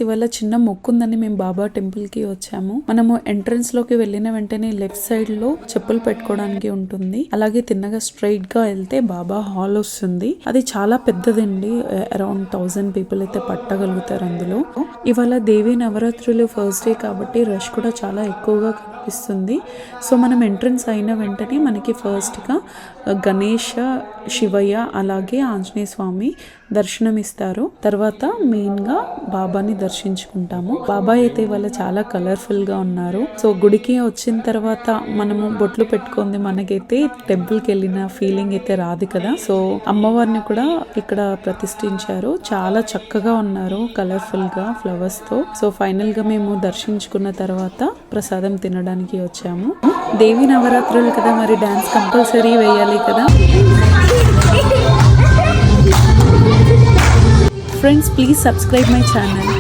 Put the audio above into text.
ఇవాళ చిన్న మొక్కు ఉందని మేము బాబా టెంపుల్ కి వచ్చాము. మనము ఎంట్రన్స్ లోకి వెళ్ళిన వెంటనే లెఫ్ట్ సైడ్ లో చెప్పులు పెట్టుకోవడానికి ఉంటుంది. అలాగే తిన్నగా స్ట్రైట్ గా వెళ్తే బాబా హాల్ వస్తుంది. అది చాలా పెద్దదండి. అరౌండ్ 1000 పీపుల్ అయితే పట్టగలుగుతారు అందులో. ఇవాళ దేవి నవరాత్రులు ఫస్ట్ డే కాబట్టి రష్ కూడా చాలా ఎక్కువగా కనిపిస్తుంది. సో మనం ఎంట్రన్స్ అయిన వెంటనే మనకి ఫస్ట్ గా గణేష, శివయ్య అలాగే ఆంజనేయ స్వామి దర్శనం ఇస్తారు. తర్వాత మెయిన్ గా బాబాని దర్శించుకుంటాము. బాబా అయితే ఇవాళ చాలా కలర్ఫుల్ గా ఉన్నారు. సో గుడికి వచ్చిన తర్వాత మనము బొట్లు పెట్టుకుంది మనకైతే టెంపుల్ కి వెళ్ళిన ఫీలింగ్ అయితే రాదు కదా. సో అమ్మవారిని కూడా ఇక్కడ ప్రతిష్ఠించారు. చాలా చక్కగా ఉన్నారు కలర్ఫుల్ గా ఫ్లవర్స్ తో. సో ఫైనల్ గా మేము దర్శించుకున్న తర్వాత ప్రసాదం తినడానికి వచ్చాము. దేవి నవరాత్రులు కదా, మరి డాన్స్ కంపల్సరీ వేయాలి కదా. Friends, please subscribe my channel.